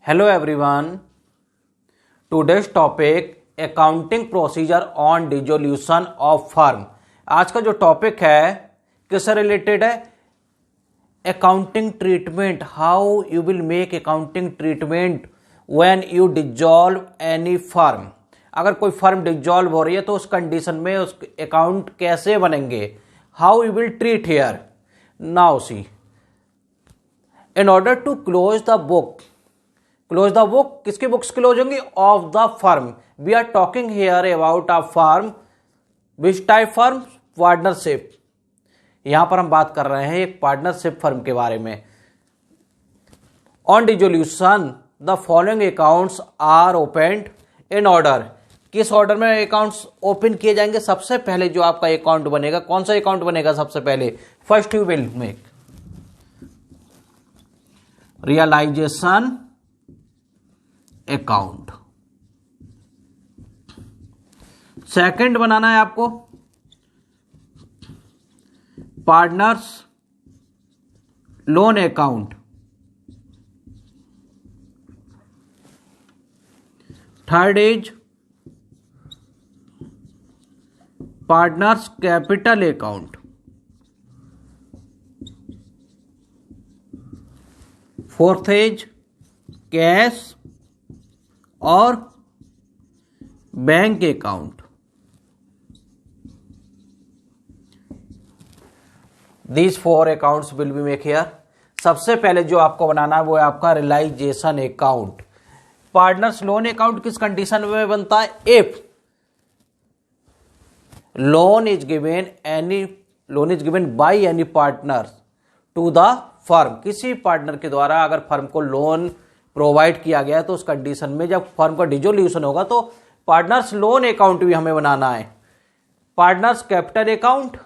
Hello everyone. Today's topic accounting procedure on dissolution of firm. आज का जो topic है किससे रिलेटेड है? Accounting treatment. How you will make accounting treatment when you dissolve any firm. अगर कोई firm dissolve हो रही है तो उस कंडीशन में उस अकाउंट कैसे बनेंगे? How you will treat here. Now see, in order to close the book, close the book, किसकी बुक्स क्लोज होंगी? Of the firm. We are talking here about a firm. Which type firm? Partnership. यहां पर हम बात कर रहे हैं एक पार्टनरशिप फर्म के बारे में। On dissolution the following accounts are opened in order. किस ऑर्डर में अकाउंट्स ओपन किए जाएंगे? सबसे पहले जो आपका अकाउंट बनेगा, कौन सा अकाउंट बनेगा सबसे पहले? First you will make realisation account. Second बनाना है आपको partners loan account. Third is partners capital account. Fourth is cash और bank account. These four accounts will be make here. सबसे पहले जो आपको बनाना है वो है आपका realisation account. Partners loan account किस कंडीशन में बनता है? If loan is given by any partner to the firm. किसी पार्टनर के द्वारा अगर फर्म को लोन प्रोवाइड किया गया है तो उस कंडीशन में जब फर्म का डिसोल्यूशन होगा तो पार्टनर्स लोन अकाउंट भी हमें बनाना है। पार्टनर्स कैपिटल अकाउंट,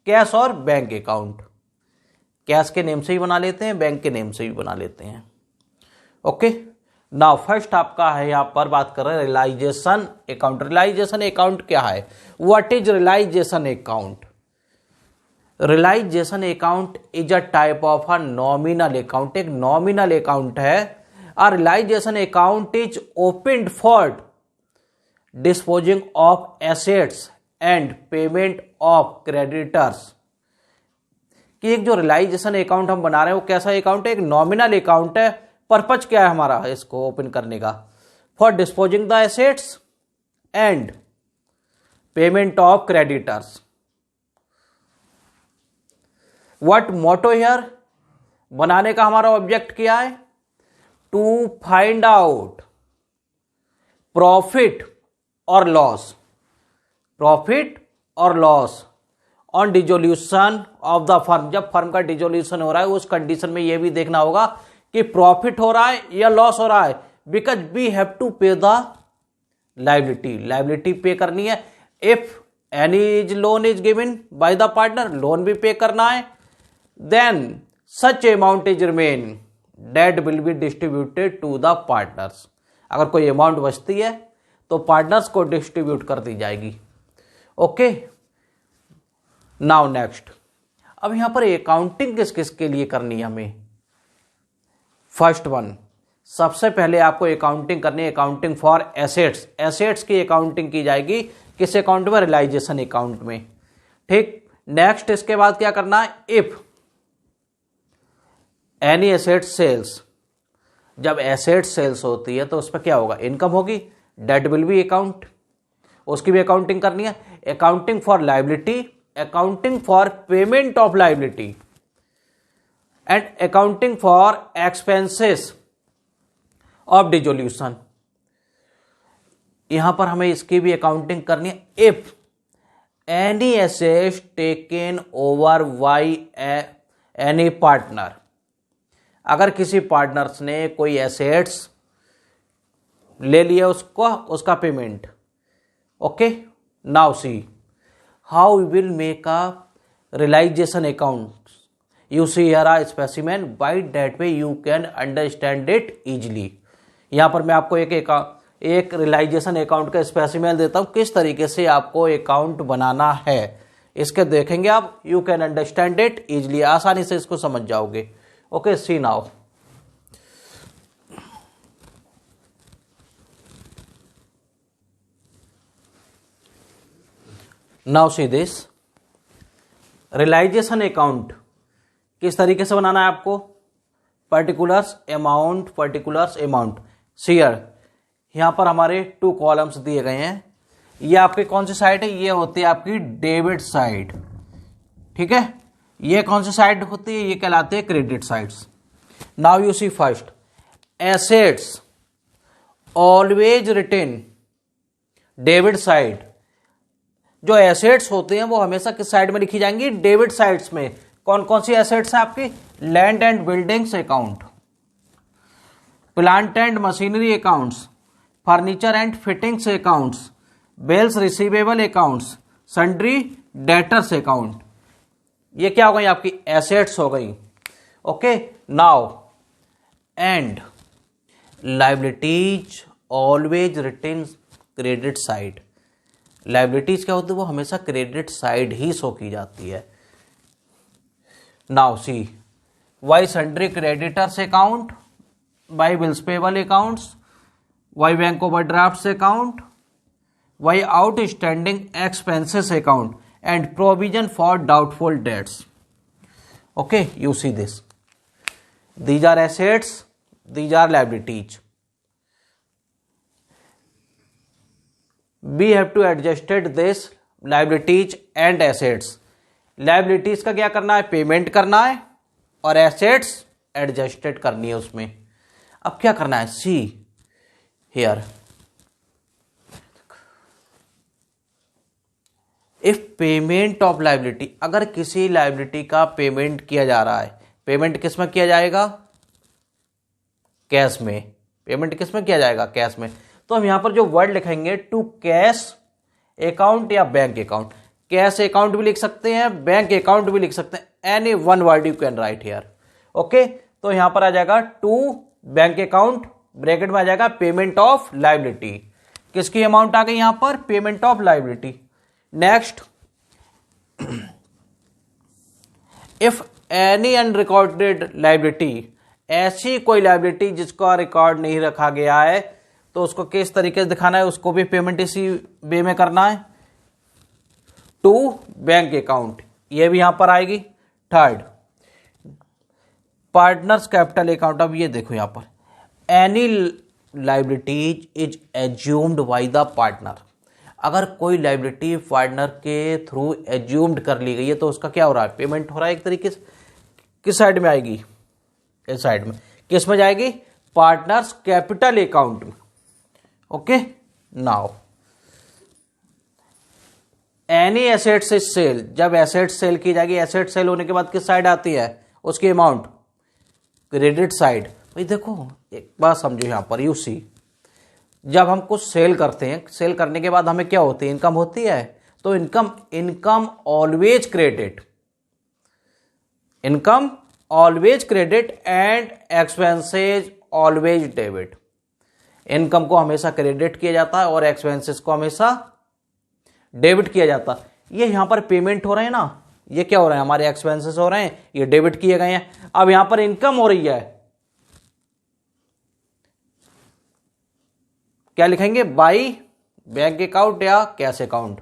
कैश और बैंक अकाउंट। कैश के नेम से ही बना लेते हैं, बैंक के नेम से भी बना लेते हैं। ओके, नाउ फर्स्ट आपका है यहां पर बात कर रहे हैं रियलाइजेशन अकाउंट। रियलाइजेशन अकाउंट क्या है? What is realisation account? Realisation account is a type of a nominal account. एक नॉमिनल अकाउंट है। A realization account is opened for disposing of assets and payment of creditors। कि एक जो realisation account हम बना रहे हैं वो कैसा अकाउंट है? एक नॉमिनल अकाउंट है। पर्पज क्या है हमारा इसको ओपन करने का? For disposing the assets and payment of creditors. What motto here? बनाने का हमारा ऑब्जेक्ट क्या है? टू फाइंड आउट प्रॉफिट और लॉस, प्रॉफिट और loss on dissolution of the firm. जब फर्म का डिसोल्यूशन हो रहा है उस कंडीशन में यह भी देखना होगा कि प्रॉफिट हो रहा है या लॉस हो रहा है। Because we have to pay the liability, liability pay करनी है। If any loan is given by the partner, loan भी पे करना है। Then such amount is remain that will be distributed to the partners. अगर कोई amount बचती है तो पार्टनर्स को डिस्ट्रीब्यूट कर दी जाएगी। ओके, नाउ नेक्स्ट, अब यहां पर अकाउंटिंग किस किस के लिए करनी है हमें? फर्स्ट वन, सबसे पहले आपको अकाउंटिंग करनी है अकाउंटिंग फॉर एसेट्स। एसेट्स की अकाउंटिंग की जाएगी किस अकाउंट में? रियलाइजेशन अकाउंट में। ठीक, नेक्स्ट इसके बाद क्या करना है? If any asset sales. जब एसेट सेल्स होती है तो उस पर क्या होगा? इनकम होगी। डेट विल बी अकाउंट, उसकी भी अकाउंटिंग करनी है। Accounting for liability, accounting for payment of liability and accounting for expenses of dissolution. यहां पर हमें इसकी भी अकाउंटिंग करनी है। If any asset taken over by any partner. अगर किसी पार्टनर्स ने कोई एसेट्स ले लिया उसको, उसका payment. Okay, now see how you will make a realisation account. You see here a specimen, by that way you can understand it easily. यहां पर मैं आपको एक रियलाइजेशन अकाउंट का स्पेसिमेन देता हूं किस तरीके से आपको अकाउंट बनाना है। इसके देखेंगे आप, you can understand it easily, आसानी से इसको समझ जाओगे। Okay, see now now see this realisation account किस तरीके से बनाना है आपको, पर्टिकुलर्स अमाउंट शेयर। यहां पर हमारे 2 कॉलम्स दिए गए हैं। ये आपके कौन सी साइड है, ये होती है आपकी डेबिट साइड, ठीक है। ये कौन सी साइड होती है, ये कहलाते हैं credit sides. Now you see first, assets always written debit side. जो एसेट्स होते हैं वो हमेशा किस साइड में लिखी जाएंगी, डेबिट साइड्स में। कौन कौन सी एसेट्स है आपकी, land and buildings account, plant and machinery accounts, furniture and fittings accounts, bills receivable accounts, sundry debtors account. ये क्या हो गई आपकी एसेट्स हो गई। Okay, now and liabilities always written credit side. Liabilities क्या होती है, वो हमेशा क्रेडिट साइड ही शो की जाती है। Now see why sundry creditors account, why bills payable accounts, why bank overdrafts account, why outstanding expenses account and provision for doubtful debts. Okay, you see this, these are assets, these are liabilities. We have to adjust this liabilities and assets. liabilities का क्या करना है, payment करना है, और assets adjusted करनी है उसमें। अब क्या करना है, see here, if payment of liability, अगर किसी लाइबिलिटी का पेमेंट किया जा रहा है, पेमेंट किस में किया जाएगा, कैश में। पेमेंट किस में किया जाएगा, कैश में। तो हम यहां पर जो वर्ड लिखेंगे, टू कैश अकाउंट या बैंक अकाउंट। कैश अकाउंट भी लिख सकते हैं, बैंक अकाउंट भी लिख सकते हैं, any one word you can write here. Okay, तो यहां पर आ जाएगा टू बैंक अकाउंट, ब्रैकेट में आ जाएगा पेमेंट ऑफ लाइबिलिटी। किसकी अमाउंट आ गई यहां पर, payment of liability. Next, if any unrecorded liability, ऐसी कोई लाइबिलिटी जिसका रिकॉर्ड नहीं रखा गया है, तो उसको किस तरीके से दिखाना है, उसको भी पेमेंट इसी वे में करना है, टू बैंक अकाउंट, ये भी यहां पर आएगी। Third, partners capital account. अब ये देखो यहां पर, any liabilities is assumed bye the partner. अगर कोई लाइबिलिटी पार्टनर के थ्रू एज्यूम्ड कर ली गई है, तो उसका क्या हो रहा है, पेमेंट हो रहा है एक तरीके से। किस साइड में आएगी, इस साइड में। किस में जाएगी, पार्टनर्स कैपिटल अकाउंट में। Okay, now any assets is sale, जब एसेट सेल की जाएगी, एसेट सेल होने के बाद किस साइड आती है, उसकी अमाउंट क्रेडिट साइड। भाई देखो एक बात समझो यहां पर, यू सी, जब हम कुछ सेल करते हैं, सेल करने के बाद हमें क्या होती है, इनकम होती है। तो income always credit, income always credit and expenses always debit. Income को हमेशा क्रेडिट किया जाता है और एक्सपेंसेस को हमेशा डेबिट किया जाता है। ये यहां पर पेमेंट हो रहे हैं ना, ये क्या हो रहे हैं, हमारे एक्सपेंसेस हो रहे हैं, ये डेबिट किए गए हैं। अब यहां पर इनकम हो रही है, क्या लिखेंगे, बाई बैंक अकाउंट या कैश अकाउंट।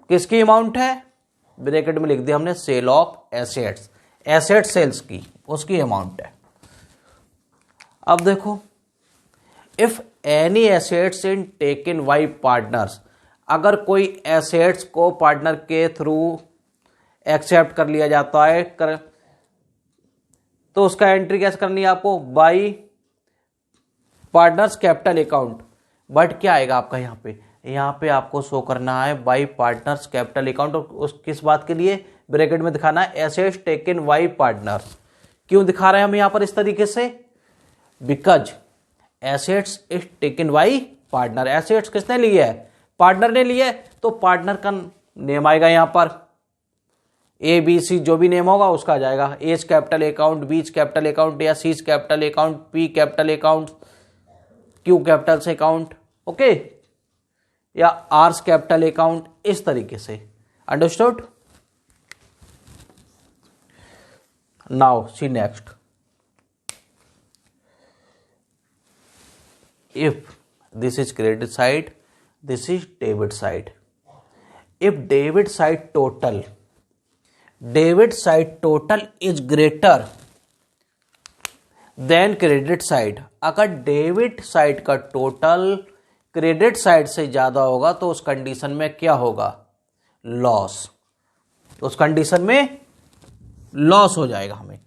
किसकी अमाउंट है, ब्रैकेट में लिख दिया हमने, sale of assets, asset sales की, उसकी अमाउंट है। अब देखो, if any assets in taken by partners, अगर कोई एसेट्स को पार्टनर के थ्रू एक्सेप्ट कर लिया जाता है, तो उसका एंट्री कैसे करनी है आपको, by partners capital account. But क्या आएगा आपका यहाँ पे आपको शो करना है बाई पार्टनर्स कैपिटल अकाउंट। और उस किस बात के लिए, ब्रैकेट में दिखाना है एसेट्स टेकन बाई पार्टनर्स। क्यों दिखा रहे हैं हम यहाँ पर इस तरीके से, because assets is taken by partner. Assets किसने लिए है, पार्टनर ने लिए, तो पार्टनर का नेम आएगा यहाँ पर, ए बी सी जो भी नेम होगा उसका आ जाएगा। एज कैपिटल अकाउंट, बीच कैपिटल अकाउंट, या seize capital account, P capital account, Q capital से अकाउंट, ओके, या आर्स कैपिटल अकाउंट, इस तरीके से। Understood. Now see next, if this is credit side, this is debit side. If debit side total is greater then credit side, अगर debit side का total credit side से ज्यादा होगा तो उस कंडीशन में क्या होगा, लॉस, उस कंडीशन में लॉस हो जाएगा हमें।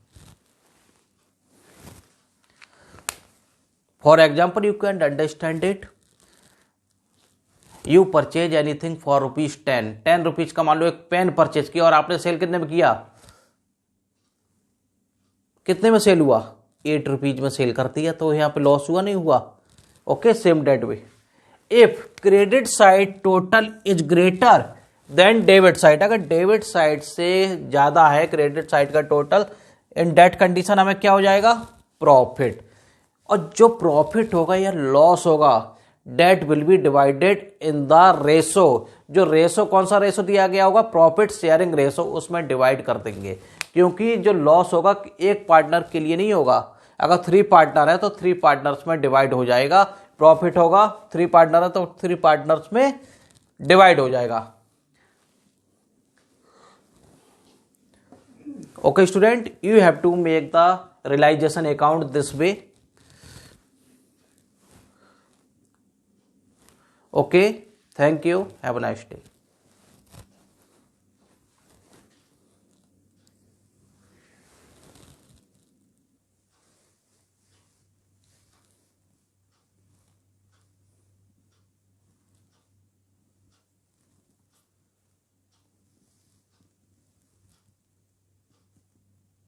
For example you can understand it, you purchase anything for ₹10, 10 rupees का मान लो एक पेन परचेज किया और आपने सेल कितने में किया, कितने में सेल हुआ, 8 रुपीज में सेल कर दिया, तो यहां पे लॉस हुआ नहीं हुआ। Okay, same that way if credit side total is greater than debit side, अगर डेबिट साइड से ज्यादा है क्रेडिट साइड का टोटल, इन दैट कंडीशन हमें क्या हो जाएगा, प्रॉफिट। और जो प्रॉफिट होगा या लॉस होगा, that will be divided in the ratio, जो रेशो कौन सा रेशो दिया गया होगा, प्रॉफिट शेयरिंग रेशो, उसमें डिवाइड कर देंगे। क्योंकि जो लॉस होगा एक पार्टनर के लिए नहीं होगा, अगर 3 पार्टनर है तो 3 पार्टनर्स में डिवाइड हो जाएगा, प्रॉफिट होगा 3 पार्टनर है तो 3 पार्टनर्स में डिवाइड हो जाएगा। Okay student, you have to make the realization account this way. Okay, thank you, have a nice day.